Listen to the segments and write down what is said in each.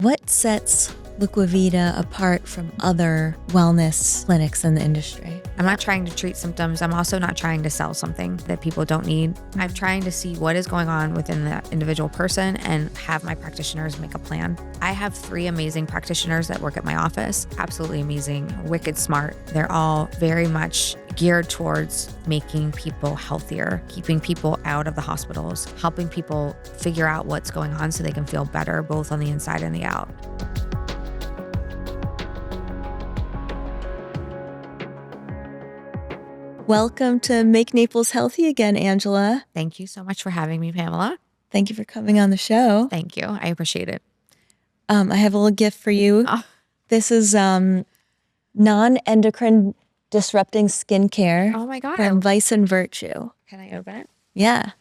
What sets Liquivida apart from other wellness clinics in the industry? I'm not trying to treat symptoms. I'm also not trying to sell something that people don't need. I'm trying to see what is going on within the individual person and have my practitioners make a plan. I have 3 amazing practitioners that work at my office. Absolutely amazing, wicked smart. They're all very much geared towards making people healthier, keeping people out of the hospitals, helping people figure out what's going on so they can feel better both on the inside and the out. Welcome to Make Naples Healthy Again, Angela. Thank you so much for having me, Pamela. Thank you for coming on the show. Thank you. I appreciate it. I have a little gift for you. Oh. This is non-endocrine disrupting skincare Oh my God. from Vice and Virtue. Can I open it? Yeah.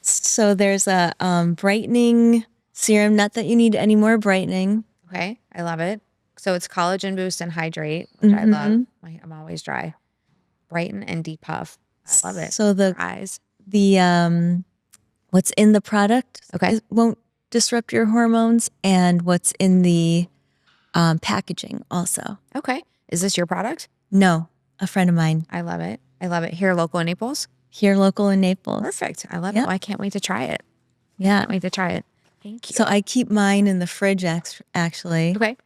So there's a brightening serum. Not that you need any more brightening. Okay. I love it. So it's collagen boost and hydrate, which I love. I'm always dry. Brighten and depuff. I love it. So the eyes. What's in the product won't disrupt your hormones, and what's in the packaging also. Okay. Is this your product? No, a friend of mine. I love it. I love it. Here local in Naples? Here local in Naples. Perfect. I love it. Oh, I can't wait to try it. Yeah. Can't wait to try it. Thank you. So I keep mine in the fridge actually. Okay.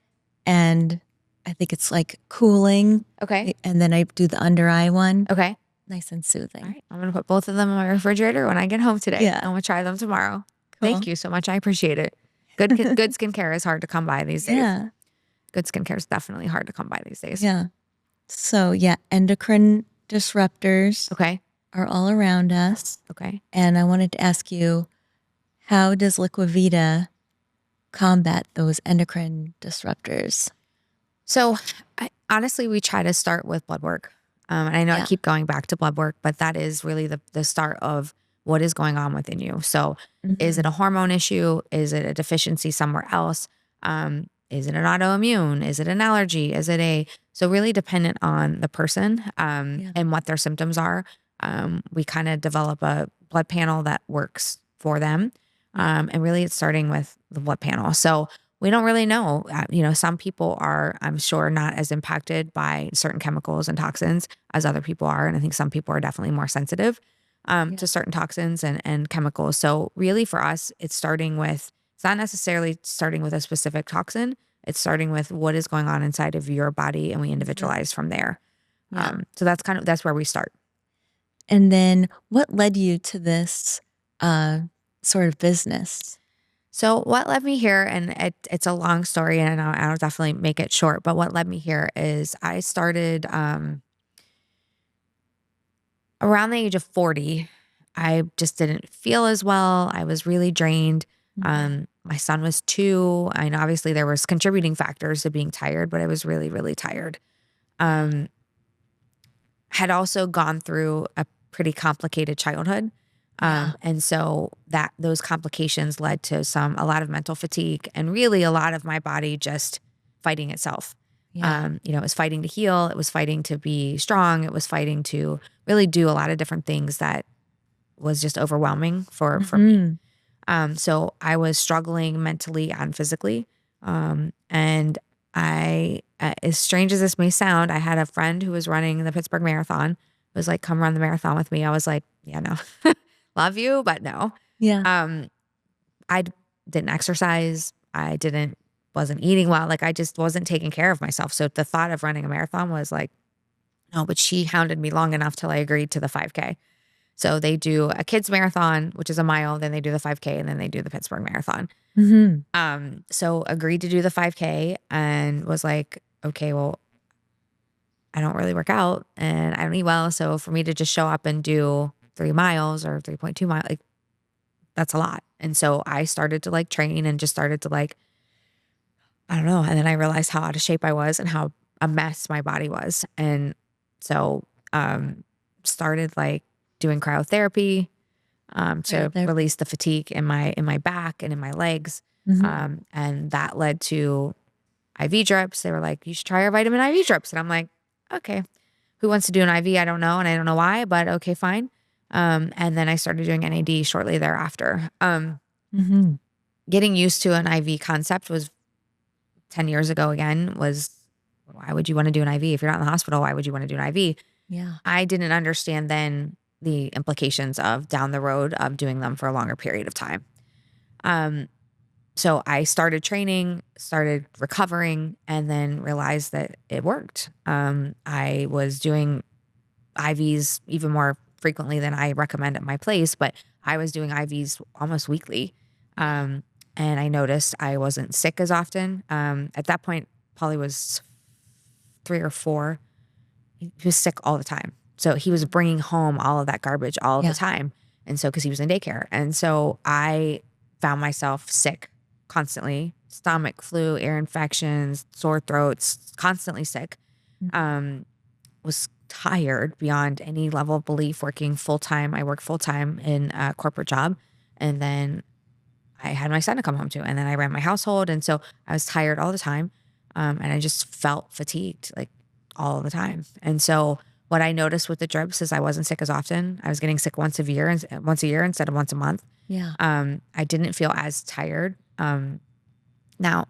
And I think it's like cooling. Okay. And then I do the under eye one. Okay. Nice and soothing. All right. I'm going to put both of them in my refrigerator when I get home today. Yeah. I'm going to try them tomorrow. Cool. Thank you so much. I appreciate it. Good skincare is hard to come by these days. Yeah. Good skincare is definitely hard to come by these days. Yeah. So yeah, endocrine disruptors are all around us. Okay. And I wanted to ask you, how does Liquivida combat those endocrine disruptors? So honestly, we try to start with blood work. And I know I keep going back to blood work, but that is really the start of what is going on within you. So is it a hormone issue? Is it a deficiency somewhere else? Is it an autoimmune? Is it an allergy? So really dependent on the person and what their symptoms are. We kind of develop a blood panel that works for them. And really it's starting with the blood panel. So we don't really know, some people are, I'm sure, not as impacted by certain chemicals and toxins as other people are. And I think some people are definitely more sensitive to certain toxins and chemicals. So really for us, it's not necessarily starting with a specific toxin. It's starting with what is going on inside of your body, and we individualize from there. Yeah. So that's where we start. And then what led you to this sort of business? So what led me here, and it's a long story, and I'll definitely make it short, but what led me here is I started around the age of 40. I just didn't feel as well. I was really drained. My son was 2. I know obviously there was contributing factors to being tired, but I was really, really tired. Had also gone through a pretty complicated childhood. And so those complications led to a lot of mental fatigue and really a lot of my body just fighting itself. Yeah. It was fighting to heal. It was fighting to be strong. It was fighting to really do a lot of different things that was just overwhelming for me. So I was struggling mentally and physically. And I, as strange as this may sound, I had a friend who was running the Pittsburgh Marathon, was like, come run the marathon with me. I was like, yeah, no. Love you, but no. Yeah. I didn't exercise. I wasn't eating well. Like I just wasn't taking care of myself. So the thought of running a marathon was like, no, but she hounded me long enough till I agreed to the 5K. So they do a kids marathon, which is a mile, then they do the 5K, and then they do the Pittsburgh Marathon. So agreed to do the 5K and was like, okay, well, I don't really work out and I don't eat well. So for me to just show up and do 3 miles or 3.2 miles, like that's a lot. And so I started to like train and just started to like, I don't know. And then I realized how out of shape I was and how a mess my body was. And so, started like doing cryotherapy, to release the fatigue in my back and in my legs. And that led to IV drips. They were like, you should try our vitamin IV drips. And I'm like, okay, who wants to do an IV? I don't know. And I don't know why, but okay, fine. And then I started doing NAD shortly thereafter. getting used to an IV concept was 10 years ago again, was why would you want to do an IV? If you're not in the hospital, why would you want to do an IV? Yeah. I didn't understand then the implications of down the road of doing them for a longer period of time. So I started training, started recovering, and then realized that it worked. I was doing IVs even more frequently than I recommend at my place, but I was doing IVs almost weekly. And I noticed I wasn't sick as often. At that point, Polly was 3 or 4. He was sick all the time. So he was bringing home all of that garbage all the time. And so, because he was in daycare. And so I found myself sick constantly, stomach flu, ear infections, sore throats, constantly sick. Was tired beyond any level of belief working full-time. I worked full-time in a corporate job. And then I had my son to come home to, and then I ran my household. And so I was tired all the time. And I just felt fatigued like all the time. And so what I noticed with the drips is I wasn't sick as often. I was getting sick once a year instead of once a month. Yeah. I didn't feel as tired. Now,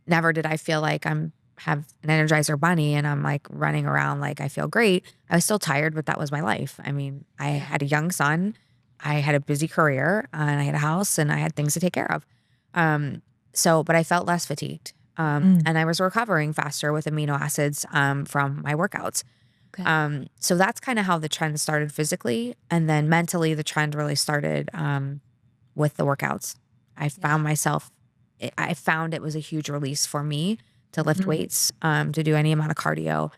never did I feel like have an Energizer bunny and I'm like running around like I feel great. I was still tired, but that was my life. I mean, I had a young son, I had a busy career, and I had a house, and I had things to take care of. But I felt less fatigued. And I was recovering faster with amino acids from my workouts. Okay. So that's kind of how the trend started physically. And then mentally, the trend really started with the workouts. I found it was a huge release for me to lift weights, to do any amount of cardio.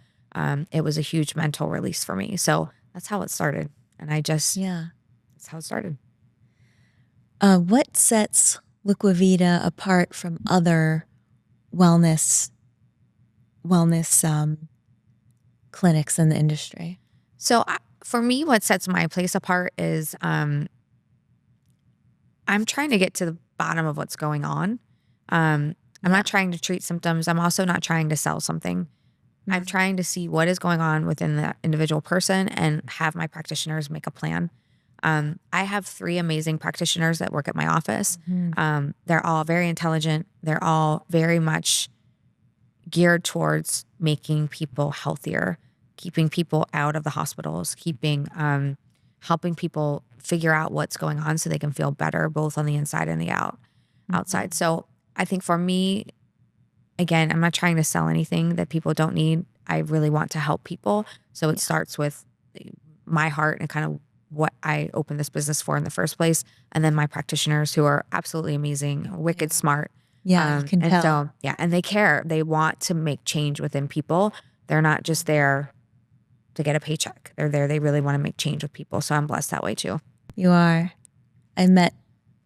It was a huge mental release for me. So that's how it started. And that's how it started. What sets Liquivida apart from other wellness clinics in the industry? So for me, what sets my place apart is I'm trying to get to the bottom of what's going on. I'm not trying to treat symptoms. I'm also not trying to sell something. I'm trying to see what is going on within that individual person and have my practitioners make a plan. I have 3 amazing practitioners that work at my office. They're all very intelligent. They're all very much geared towards making people healthier, keeping people out of the hospitals, helping people figure out what's going on so they can feel better, both on the inside and the outside. So I think for me, again, I'm not trying to sell anything that people don't need. I really want to help people. So it starts with my heart and kind of what I opened this business for in the first place. And then my practitioners, who are absolutely amazing, wicked smart. Yeah, you can tell. So, and they care. They want to make change within people. They're not just there to get a paycheck. They're there. They really want to make change with people. So I'm blessed that way too. You are. I met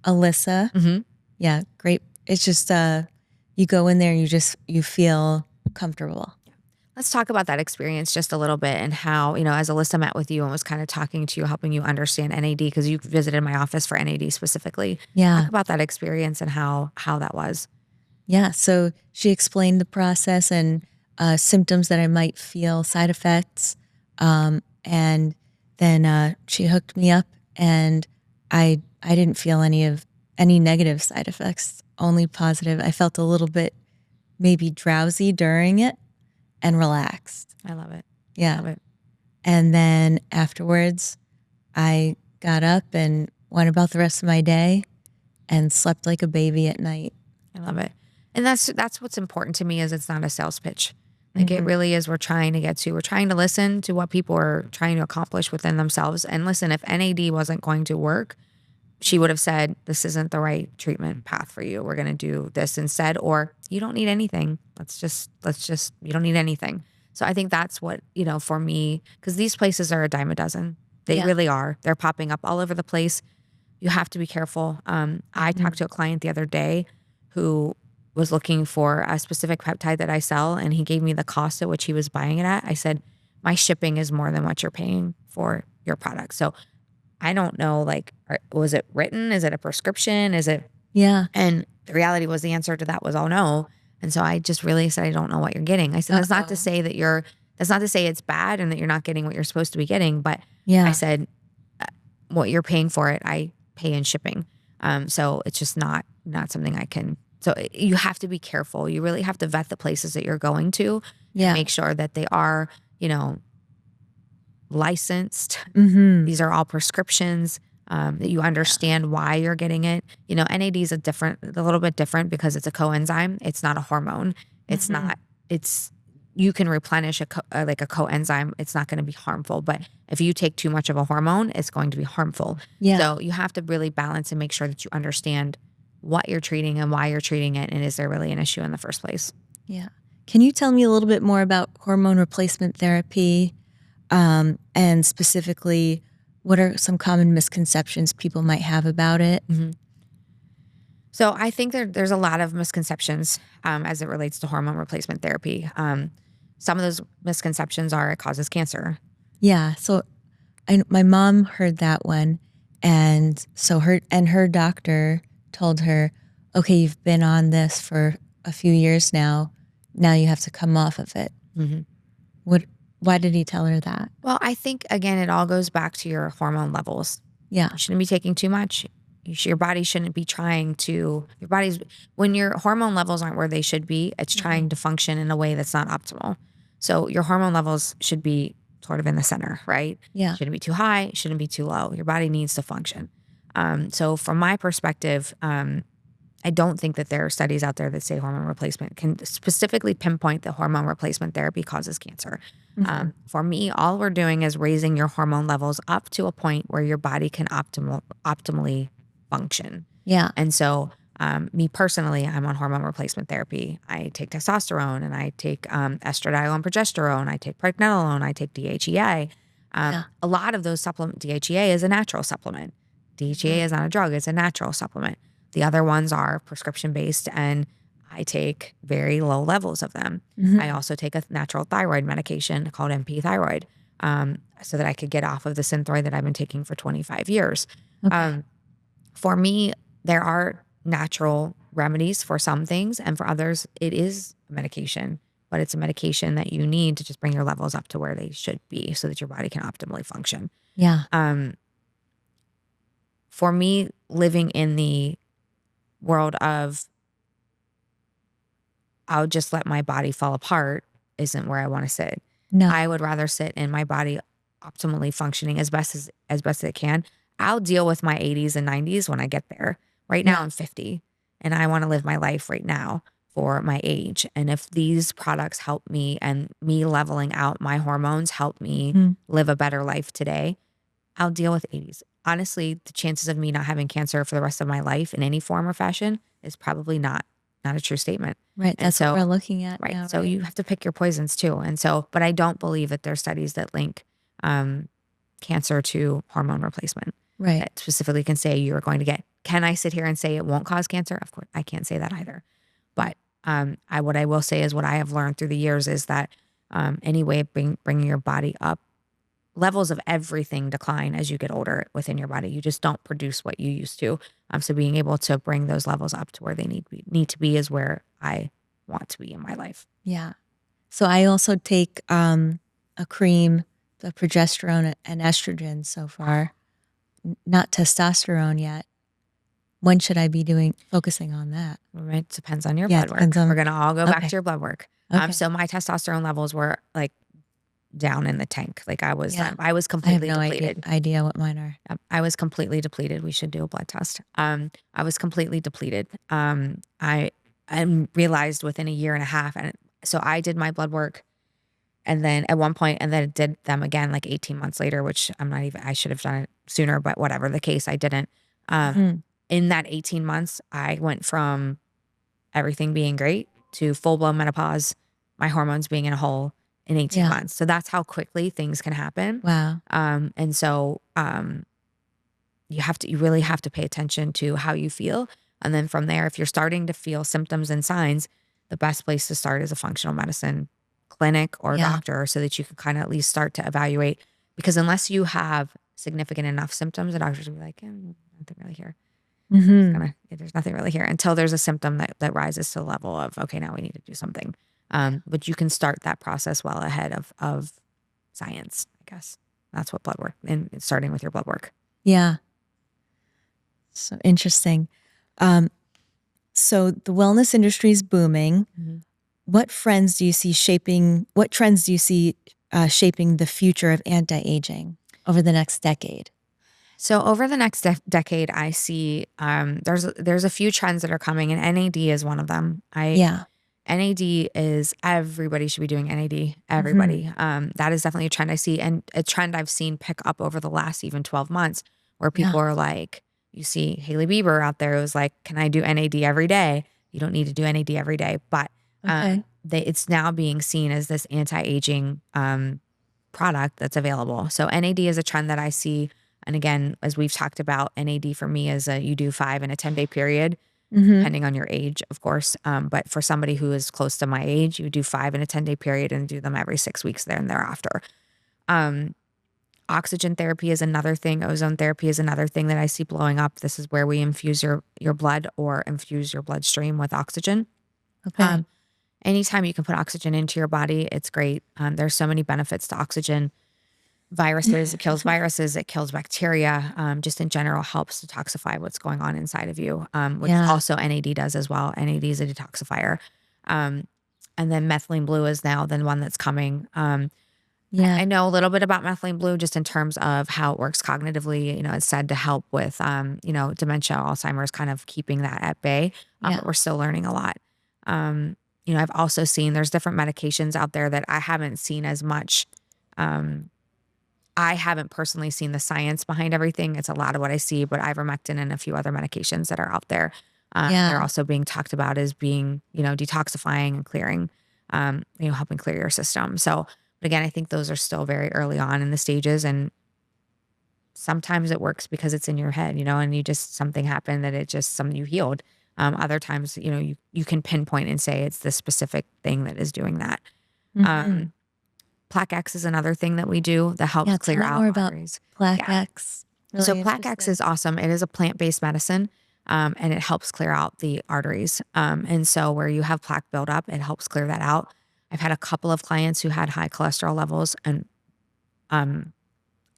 Alyssa. Yeah, great. It's just you go in there and you feel comfortable. Let's talk about that experience just a little bit and how, as Alyssa met with you and was kind of talking to you, helping you understand NAD, because you visited my office for NAD specifically. Yeah. Talk about that experience and how that was. Yeah. So she explained the process and symptoms that I might feel, side effects. And then she hooked me up, and I didn't feel any negative side effects, only positive. I felt a little bit maybe drowsy during it and relaxed. I love it. Yeah. Love it. And then afterwards, I got up and went about the rest of my day and slept like a baby at night. I love it. And that's what's important to me, is it's not a sales pitch. Like it really is. We're trying to listen to what people are trying to accomplish within themselves. And listen, if NAD wasn't going to work, she would have said, this isn't the right treatment path for you. We're going to do this instead, or you don't need anything. You don't need anything. So I think that's what, for me, because these places are a dime a dozen. They really are. They're popping up all over the place. You have to be careful. I talked to a client the other day who was looking for a specific peptide that I sell, and he gave me the cost at which he was buying it at. I said, my shipping is more than what you're paying for your product. So I don't know, was it written? Is it a prescription? Is it? Yeah. And the reality was, the answer to that was, oh no. And so I just really said, I don't know what you're getting. I said, that's not to say it's bad and that you're not getting what you're supposed to be getting. But I said, what you're paying for it, I pay in shipping. So it's just not not something I can. So you have to be careful. You really have to vet the places that you're going to and make sure that they are, licensed. These are all prescriptions, that you understand why you're getting it. NAD is a little bit different because it's a coenzyme. It's not a hormone. You can replenish like a coenzyme. It's not going to be harmful, but if you take too much of a hormone, it's going to be harmful. So you have to really balance and make sure that you understand what you're treating and why you're treating it. And is there really an issue in the first place? Yeah. Can you tell me a little bit more about hormone replacement therapy? And specifically, what are some common misconceptions people might have about it? So I think there's a lot of misconceptions as it relates to hormone replacement therapy. Some of those misconceptions are it causes cancer. Yeah. So my mom heard that one. And so her doctor told her, okay, you've been on this for a few years now. Now you have to come off of it. Why did he tell her that? Well, I think, again, it all goes back to your hormone levels. Yeah. You shouldn't be taking too much. Your body shouldn't be when your hormone levels aren't where they should be, it's trying to function in a way that's not optimal. So your hormone levels should be sort of in the center, right? Yeah. Shouldn't be too high, shouldn't be too low. Your body needs to function. So from my perspective, I don't think that there are studies out there that say hormone replacement can specifically pinpoint that hormone replacement therapy causes cancer. For me, all we're doing is raising your hormone levels up to a point where your body can optimally function. Yeah. And so me personally, I'm on hormone replacement therapy. I take testosterone and I take estradiol and progesterone. I take pregnenolone. I take DHEA. A lot of those supplements, DHEA is a natural supplement. DHEA is not a drug. It's a natural supplement. The other ones are prescription-based, and I take very low levels of them. I also take a natural thyroid medication called MP thyroid, so that I could get off of the Synthroid that I've been taking for 25 years. For me, there are natural remedies for some things, and for others, it is a medication. But it's a medication that you need to just bring your levels up to where they should be so that your body can optimally function. Yeah. For me, living in the world of I'll just let my body fall apart isn't where I want to sit. No. I would rather sit in my body optimally functioning as best as it can. I'll deal with my 80s and 90s when I get there. Right now I'm 50 and I want to live my life right now for my age. And if these products help me and me leveling out my hormones help me live a better life today, I'll deal with 80s. Honestly, the chances of me not having cancer for the rest of my life in any form or fashion is probably not a true statement. Right. That's what we're looking at now. So you have to pick your poisons too. And so, but I don't believe that there's studies that link cancer to hormone replacement. Right. That specifically can say you're going to get, can I sit here and say it won't cause cancer? Of course, I can't say that either. But what I will say is what I have learned through the years is that any way of bringing your body up, levels of everything decline as you get older within your body. You just don't produce what you used to. So being able to bring those levels up to where they need to be is where I want to be in my life. Yeah. So I also take a cream, the progesterone and estrogen so far, not testosterone yet. When should I be focusing on that? It depends on your blood work. We're going to all go back to your blood work. Okay. So my testosterone levels were like down in the tank. Like I was completely depleted. I have no idea what mine are. I was completely depleted. We should do a blood test. I was completely depleted. I realized within a year and a half. And so I did my blood work and then at one point, and then did them again, like 18 months later, which I should have done it sooner, but whatever the case, I didn't. In that 18 months, I went from everything being great to full-blown menopause, my hormones being in a hole in 18 months. So that's how quickly things can happen. Wow. And so you really have to pay attention to how you feel. And then from there, if you're starting to feel symptoms and signs, the best place to start is a functional medicine clinic or doctor so that you can kind of at least start to evaluate. Because unless you have significant enough symptoms, the doctors will be like, nothing really here. There's nothing really here until there's a symptom that rises to the level of, okay, now we need to do something. But you can start that process well ahead of science, I guess. That's what blood work, and starting with your blood work. Yeah. So interesting. So the wellness industry is booming. What trends do you see shaping the future of anti-aging over the next decade? So over the next decade, I see there's a few trends that are coming, and NAD is one of them. Yeah. NAD is everybody should be doing NAD. Mm-hmm. Everybody. That is definitely a trend I see, and a trend I've seen pick up over the last even 12 months, where Yeah. people are like, you see Hailey Bieber out there who's like, "Can I do NAD every day?" You don't need to do NAD every day, but Okay. it's now being seen as this anti-aging product that's available. So NAD is a trend that I see. And again, as we've talked about, NAD for me is you do 5 in a 10-day period, Mm-hmm. depending on your age, of course. But for somebody who is close to my age, you do 5 in a 10-day period and do them every 6 weeks there and thereafter. Oxygen therapy is another thing. Ozone therapy is another thing that I see blowing up. This is where we infuse your blood or infuse your bloodstream with oxygen. Okay. Anytime you can put oxygen into your body, it's great. There's so many benefits to oxygen. Viruses, it kills viruses, it kills bacteria, just in general helps detoxify what's going on inside of you, which Yeah. also NAD does as well. NAD is a detoxifier. And then methylene blue is now the one that's coming. Yeah. I know a little bit about methylene blue just in terms of how it works cognitively. It's said to help with, dementia, Alzheimer's, kind of keeping that at bay. Yeah. But we're still learning a lot. I've also seen there's different medications out there that I haven't seen as much. I haven't personally seen the science behind everything. It's a lot of what I see, but ivermectin and a few other medications that are out there. Yeah. They're also being talked about as being, detoxifying and clearing, helping clear your system. So, but again, I think those are still very early on in the stages. And sometimes it works because it's in your head, and you just, something happened that it just, something you healed. Other times, you can pinpoint and say it's this specific thing that is doing that. Mm-hmm. Plaquex is another thing that we do that helps Yeah. clear Tell me out more about arteries. Yeah. Plaquex. So Really Plaquex interested. is awesome. It is a plant-based medicine, and it helps clear out the arteries. And so where you have plaque buildup, it helps clear that out. I've had a couple of clients who had high cholesterol levels and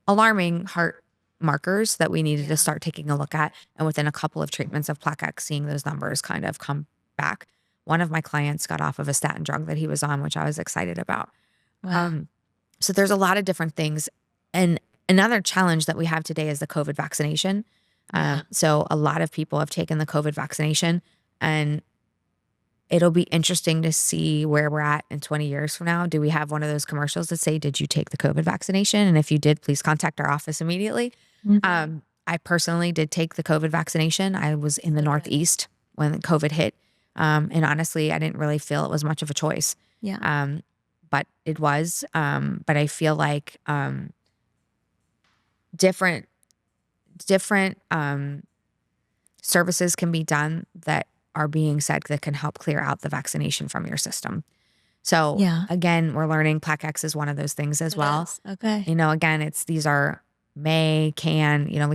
alarming heart markers that we needed to start taking a look at. And within a couple of treatments of Plaquex, seeing those numbers kind of come back. One of my clients got off of a statin drug that he was on, which I was excited about. Wow. So there's a lot of different things. And another challenge that we have today is the COVID vaccination. So a lot of people have taken the COVID vaccination, and it'll be interesting to see where we're at in 20 years from now. Do we have one of those commercials that say, "Did you take the COVID vaccination? And if you did, please contact our office immediately." Mm-hmm. I personally did take the COVID vaccination. I was in the Northeast when COVID hit. And honestly, I didn't really feel it was much of a choice. Yeah. But it was. But I feel like different services can be done that are being said that can help clear out the vaccination from your system. So Yeah. again, we're learning Plaquex is one of those things as well. Okay. Again, these are we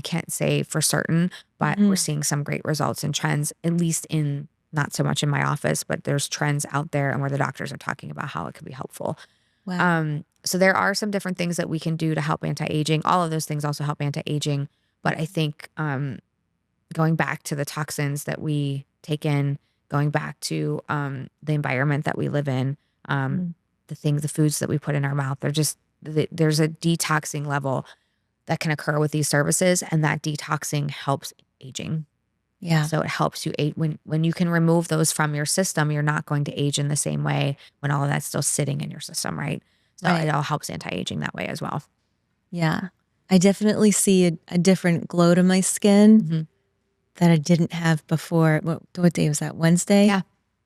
can't say for certain, but we're seeing some great results and trends, at least in not so much in my office, but there's trends out there and where the doctors are talking about how it could be helpful. Wow. So there are some different things that we can do to help anti-aging. All of those things also help anti-aging. But I think going back to the toxins that we take in, going back to the environment that we live in, the foods that we put in our mouth, there's a detoxing level that can occur with these services, and that detoxing helps aging. Yeah. So it helps you age when you can remove those from your system. You're not going to age in the same way when all of that's still sitting in your system, right? So Right. it all helps anti-aging that way as well. Yeah. I definitely see a different glow to my skin that I didn't have before. What day was that? Wednesday? Yeah.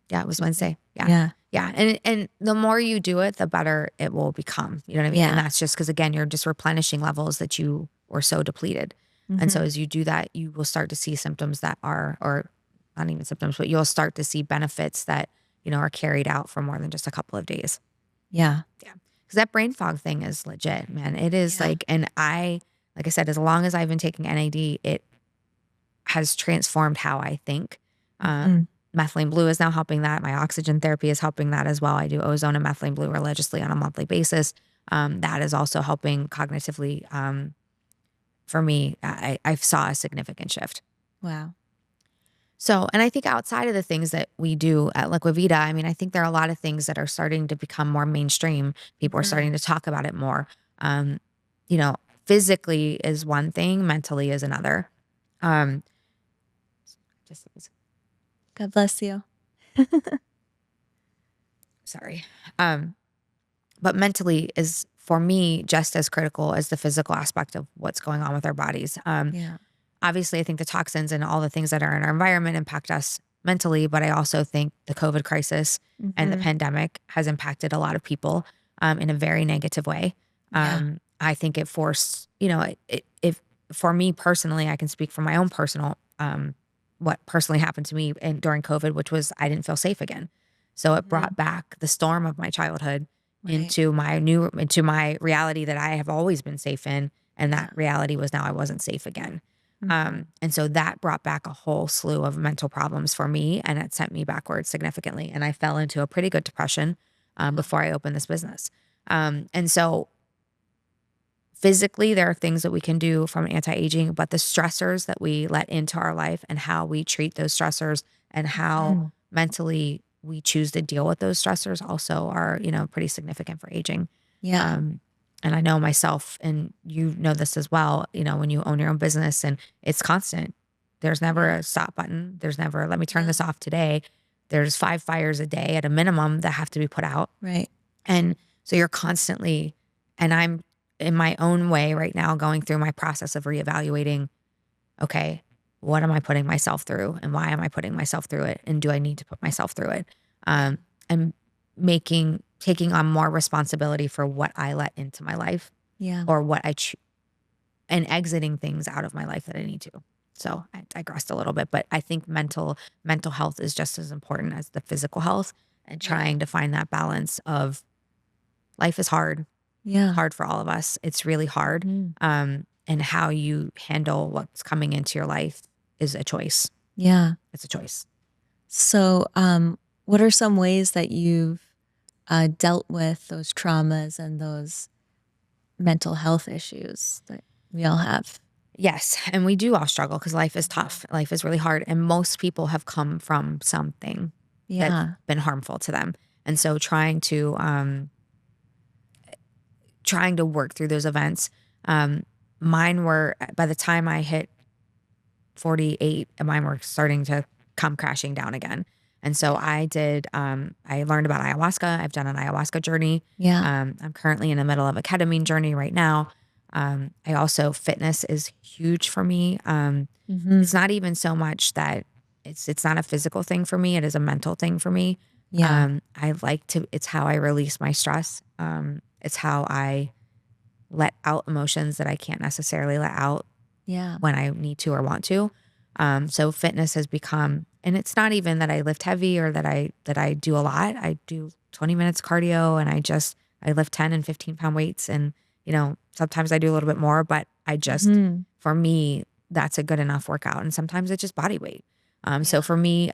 Yeah, it was Wednesday. Yeah. Yeah. Yeah. And the more you do it, the better it will become. You know what I mean? Yeah. And that's just because, again, you're just replenishing levels that you were so depleted. And so as you do that, you will start to see symptoms that are, or not even symptoms, but you'll start to see benefits that, are carried out for more than just a couple of days. Yeah. Yeah. Because that brain fog thing is legit, man. It is like I said, as long as I've been taking NAD, it has transformed how I think. Methylene blue is now helping that. My oxygen therapy is helping that as well. I do ozone and methylene blue religiously on a monthly basis. That is also helping cognitively. For me, I saw a significant shift. Wow. So, and I think outside of the things that we do at Liquivida, I mean, I think there are a lot of things that are starting to become more mainstream. People are starting to talk about it more. Um, you know, physically is one thing, mentally is another. Um, just God bless you. sorry. But mentally is for me just as critical as the physical aspect of what's going on with our bodies. Yeah. Obviously, I think the toxins and all the things that are in our environment impact us mentally, but I also think the COVID crisis and the pandemic has impacted a lot of people in a very negative way. Yeah. I think it forced, you know, if for me personally, I can speak from my own personal, what personally happened to me during COVID, which was I didn't feel safe again. So it brought back the storm of my childhood Right. into my reality that I have always been safe in. And that reality was now I wasn't safe again. And so that brought back a whole slew of mental problems for me, and it sent me backwards significantly. And I fell into a pretty good depression before I opened this business. And so physically, there are things that we can do from anti-aging, but the stressors that we let into our life and how we treat those stressors and how mentally we choose to deal with those stressors also are, you know, pretty significant for aging. Yeah. And I know myself, and you know this as well, you know, when you own your own business and it's constant, there's never a stop button. There's never, let me turn this off today. There's 5 fires a day at a minimum that have to be put out. Right. And so you're constantly, and I'm in my own way right now going through my process of reevaluating, okay, what am I putting myself through and why am I putting myself through it? And do I need to put myself through it? And taking on more responsibility for what I let into my life Yeah. or what and exiting things out of my life that I need to. So I digressed a little bit, but I think mental health is just as important as the physical health, and trying to find that balance of life is hard, Yeah. hard for all of us. It's really hard. And how you handle what's coming into your life is a choice. Yeah. It's a choice. So, what are some ways that you've dealt with those traumas and those mental health issues that we all have? Yes. And we do all struggle because life is tough. Life is really hard. And most people have come from something that's Yeah. been harmful to them. And so trying to work through those events. Mine were, by the time I hit 48, mine were starting to come crashing down again. And so I learned about ayahuasca. I've done an ayahuasca journey. Yeah. I'm currently in the middle of a ketamine journey right now. I also, fitness is huge for me. It's not even so much that it's not a physical thing for me. It is a mental thing for me. Yeah. It's how I release my stress. It's how I let out emotions that I can't necessarily let out Yeah. when I need to or want to. So fitness has become, and it's not even that I lift heavy or that I do a lot. I do 20 minutes cardio, and I lift 10 and 15-pound weights, and you know, sometimes I do a little bit more, but for me, that's a good enough workout. And sometimes it's just body weight. So for me,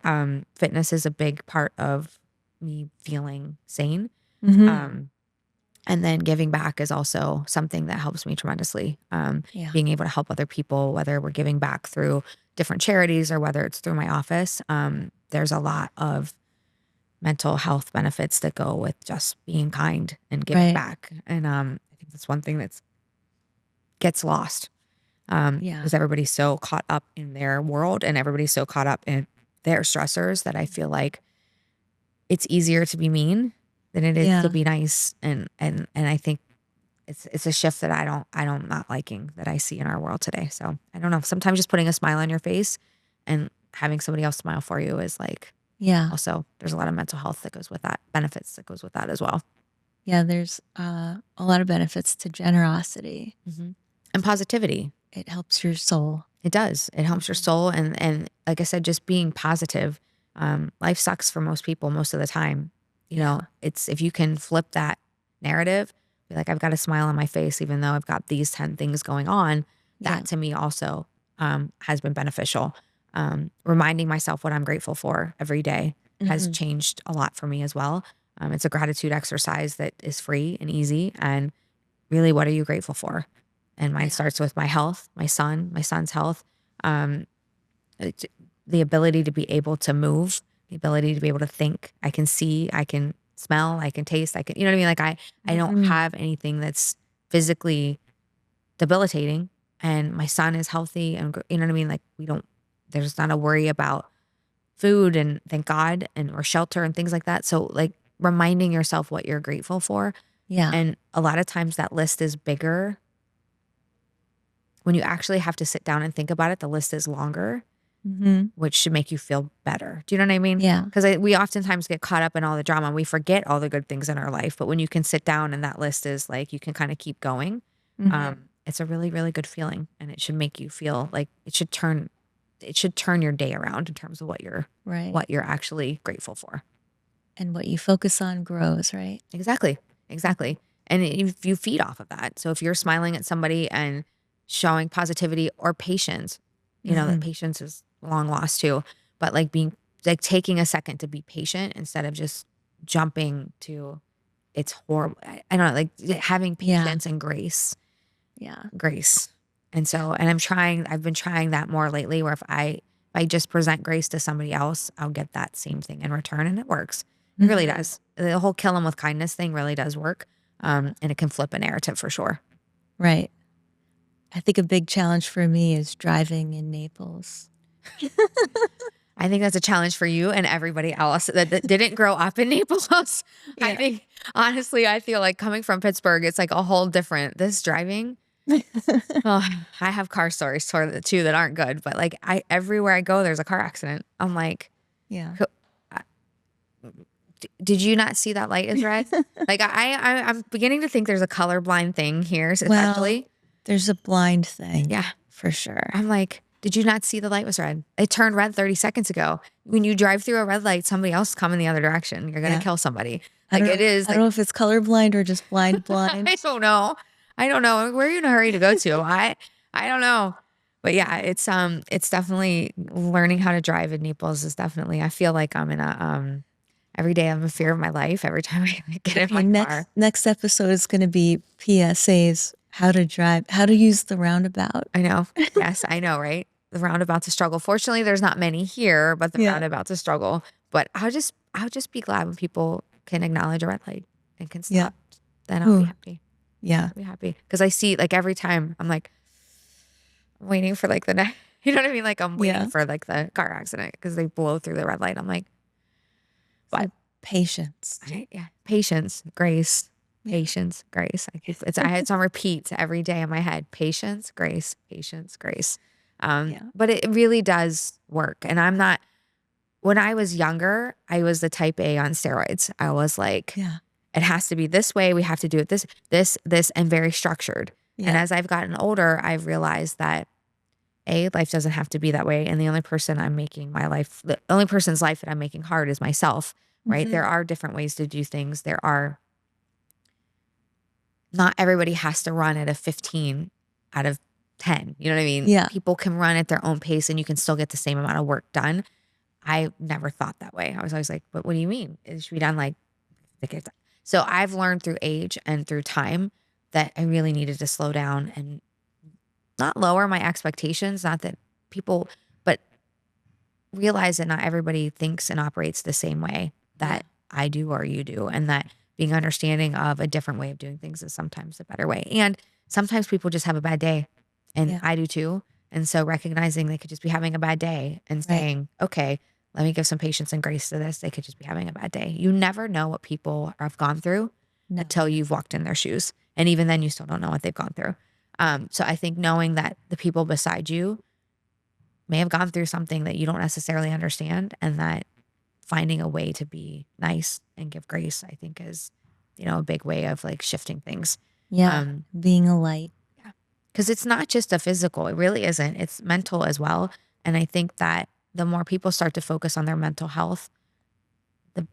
fitness is a big part of me feeling sane. And then giving back is also something that helps me tremendously. Yeah. Being able to help other people, whether we're giving back through different charities or whether it's through my office, there's a lot of mental health benefits that go with just being kind and giving Right. back. And I think that's one thing that gets lost Yeah. because everybody's so caught up in their world and everybody's so caught up in their stressors that I feel like it's easier to be mean than it is to Yeah. be nice. And I think it's a shift that I don't not liking that I see in our world today. So I don't know. Sometimes just putting a smile on your face and having somebody else smile for you is like, Yeah. also there's a lot of mental health that goes with that, benefits that goes with that as well. Yeah. There's a lot of benefits to generosity. And positivity. It helps your soul. It does. It helps your soul. And like I said, just being positive. Life sucks for most people most of the time. You know, it's, if you can flip that narrative, be like, I've got a smile on my face, even though I've got these 10 things going on, that to me also has been beneficial. Reminding myself what I'm grateful for every day has changed a lot for me as well. It's a gratitude exercise that is free and easy. And really, what are you grateful for? And mine starts with my health, my son's health. the ability to be able to move, the ability to be able to think. I can see, I can smell, I can taste, I can, you know what I mean? Like I don't have anything that's physically debilitating, and my son is healthy, and you know what I mean? Like there's not a worry about food, and thank God, or shelter and things like that. So like reminding yourself what you're grateful for. Yeah. And a lot of times that list is bigger. When you actually have to sit down and think about it, the list is longer, which should make you feel better. Do you know what I mean? Yeah. Because we oftentimes get caught up in all the drama. We forget all the good things in our life. But when you can sit down and that list is like, you can kind of keep going. It's a really, really good feeling. And it should make you feel like it should turn your day around in terms of what you're actually grateful for. And what you focus on grows, right? Exactly. And if you feed off of that. So if you're smiling at somebody and showing positivity or patience, you know, that patience is long lost too, but like taking a second to be patient instead of just jumping to it's horrible. I don't know, like having patience and grace. Yeah. Grace. And I've been trying that more lately, where if I just present grace to somebody else, I'll get that same thing in return. And it works. It really does. The whole kill them with kindness thing really does work. And it can flip a narrative for sure. Right. I think a big challenge for me is driving in Naples. I think that's a challenge for you and everybody else that didn't grow up in Naples. Yeah. I think, honestly, I feel like coming from Pittsburgh, it's like a whole different, this driving. Oh, I have car stories too that aren't good, but like everywhere I go, there's a car accident. I'm like, Yeah. Did you not see that light is red? Like I'm beginning to think there's a colorblind thing here, especially. Well, there's a blind thing. Yeah, for sure. I'm like, did you not see the light was red? It turned red 30 seconds ago. When you drive through a red light, somebody else coming the other direction. You're going to kill somebody. Like it is. I don't know if it's colorblind or just blind. I don't know. Where are you in a hurry to go to? I don't know. But yeah, it's definitely learning how to drive in Naples is definitely, I feel like I'm in a, every day I'm in fear of my life every time I get in my car. Next episode is going to be PSAs, how to drive, how to use the roundabout. I know. Yes, I know, right? The roundabout's a struggle. Fortunately, there's not many here, but the roundabout's a struggle. But I'll just be glad when people can acknowledge a red light and can stop. Then I'll be happy. Yeah. I'll be happy. Because I see, like, every time I'm like, I'm waiting for like the next, you know what I mean? Like I'm waiting for like the car accident because they blow through the red light. I'm like, but patience. Patience, grace, patience, grace. It's on repeat every day in my head. Patience, grace, patience, grace. But it really does work. And when I was younger, I was the type A on steroids. I was like, it has to be this way. We have to do it this, and very structured. And as I've gotten older, I've realized that life doesn't have to be that way. And the only person's life that I'm making hard is myself, right? There are different ways to do things. Not everybody has to run at a 15 out of 10. You know what I mean? Yeah. People can run at their own pace and you can still get the same amount of work done. I never thought that way. I was always like, but what do you mean? It should be done like, so I've learned through age and through time that I really needed to slow down and not lower my expectations, not that people, but realize that not everybody thinks and operates the same way that I do or you do. And that being understanding of a different way of doing things is sometimes a better way. And sometimes people just have a bad day, and I do too. And so recognizing they could just be having a bad day and saying, okay, let me give some patience and grace to this. They could just be having a bad day. You never know what people have gone through until you've walked in their shoes. And even then you still don't know what they've gone through. So I think knowing that the people beside you may have gone through something that you don't necessarily understand, and that finding a way to be nice and give grace, I think is, a big way of like shifting things. Yeah. Being a light. Yeah. Because it's not just a physical, it really isn't. It's mental as well. And I think that the more people start to focus on their mental health, the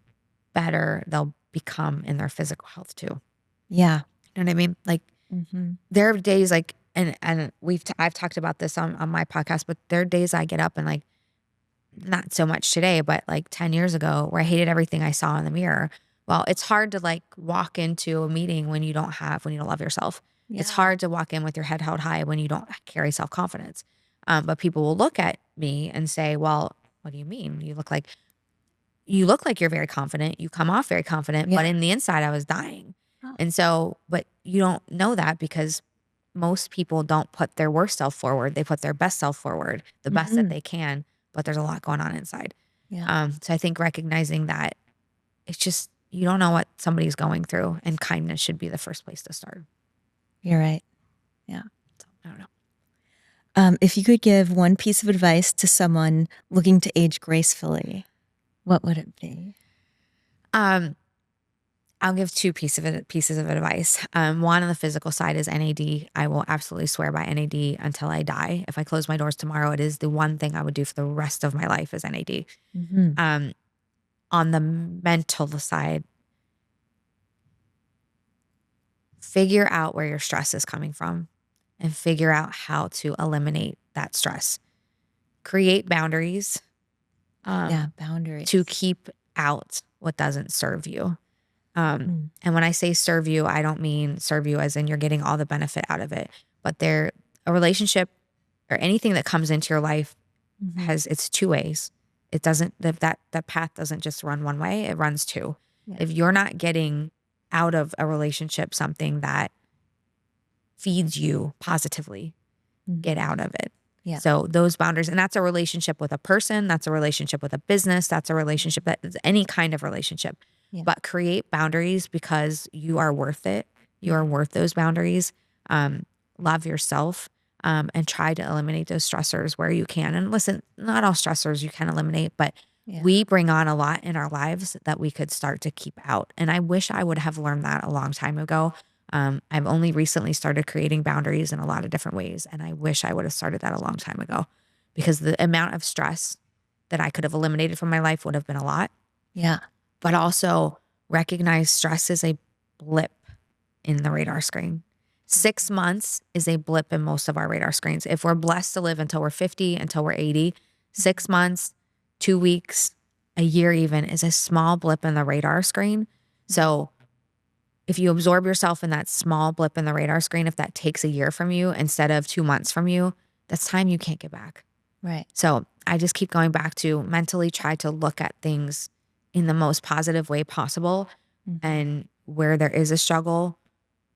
better they'll become in their physical health too. Yeah. You know what I mean? Like there are days like, and I've talked about this on my podcast, but there are days I get up and like, not so much today, but like 10 years ago where I hated everything I saw in the mirror. Well, it's hard to like walk into a meeting when you don't love yourself. Yeah. It's hard to walk in with your head held high when you don't carry self-confidence. But people will look at me and say, well, what do you mean? You look like you're very confident. You come off very confident, but Yeah. in the inside, I was dying. Oh. And so, but you don't know that because most people don't put their worst self forward. They put their best self forward, the best that they can, but there's a lot going on inside. Yeah. So I think recognizing that it's just, you don't know what somebody's going through, and kindness should be the first place to start. You're right. Yeah. So, I don't know. If you could give one piece of advice to someone looking to age gracefully, what would it be? I'll give two pieces of advice. One on the physical side is NAD. I will absolutely swear by NAD until I die. If I close my doors tomorrow, it is the one thing I would do for the rest of my life is NAD. Mm-hmm. On the mental side, figure out where your stress is coming from and figure out how to eliminate that stress. Create boundaries. Boundaries. To keep out what doesn't serve you. And when I say serve you, I don't mean serve you as in you're getting all the benefit out of it, but a relationship or anything that comes into your life it's two ways. It doesn't, that path doesn't just run one way, it runs two. Yeah. If you're not getting out of a relationship something that feeds you positively, get out of it. Yeah. So those boundaries, and that's a relationship with a person, that's a relationship with a business, that's a relationship, that's any kind of relationship. Yeah. But create boundaries because you are worth it. You are worth those boundaries. Love yourself, and try to eliminate those stressors where you can. And listen, not all stressors you can eliminate, but we bring on a lot in our lives that we could start to keep out. And I wish I would have learned that a long time ago. I've only recently started creating boundaries in a lot of different ways. And I wish I would have started that a long time ago because the amount of stress that I could have eliminated from my life would have been a lot. Yeah. But also recognize stress is a blip in the radar screen. 6 months is a blip in most of our radar screens. If we're blessed to live until we're 50, until we're 80, 6 months, 2 weeks, a year even is a small blip in the radar screen. So if you absorb yourself in that small blip in the radar screen, if that takes a year from you instead of 2 months from you, that's time you can't get back. Right. So I just keep going back to mentally try to look at things in the most positive way possible. And where there is a struggle,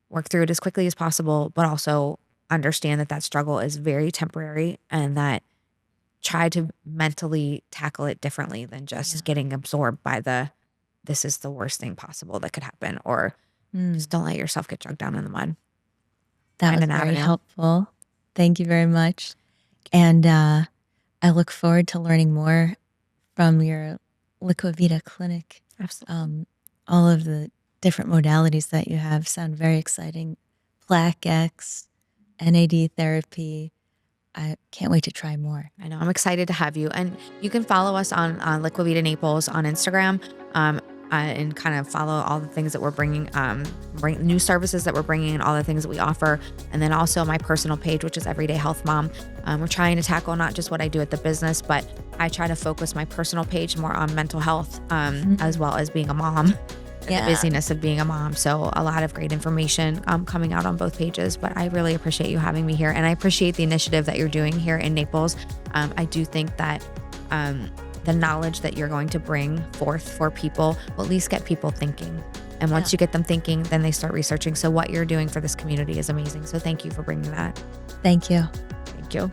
work through it as quickly as possible, but also understand that struggle is very temporary and that try to mentally tackle it differently than just getting absorbed by this is the worst thing possible that could happen, or just don't let yourself get dragged down in the mud. That was very helpful. Thank you very much. And I look forward to learning more from your Liquivida clinic. Absolutely. All of the different modalities that you have sound very exciting. Plaquex, NAD therapy. I can't wait to try more. I know. I'm excited to have you. And you can follow us on Liquivida Naples on Instagram, and kind of follow all the things that we're bringing, new services that we're bringing and all the things that we offer. And then also my personal page, which is Everyday Health Mom. We're trying to tackle not just what I do at the business, but I try to focus my personal page more on mental health, as well as being a mom. The busyness of being a mom. So a lot of great information coming out on both pages, but I really appreciate you having me here. And I appreciate the initiative that you're doing here in Naples. I do think that the knowledge that you're going to bring forth for people will at least get people thinking. And once you get them thinking, then they start researching. So what you're doing for this community is amazing. So thank you for bringing that. Thank you. Thank you.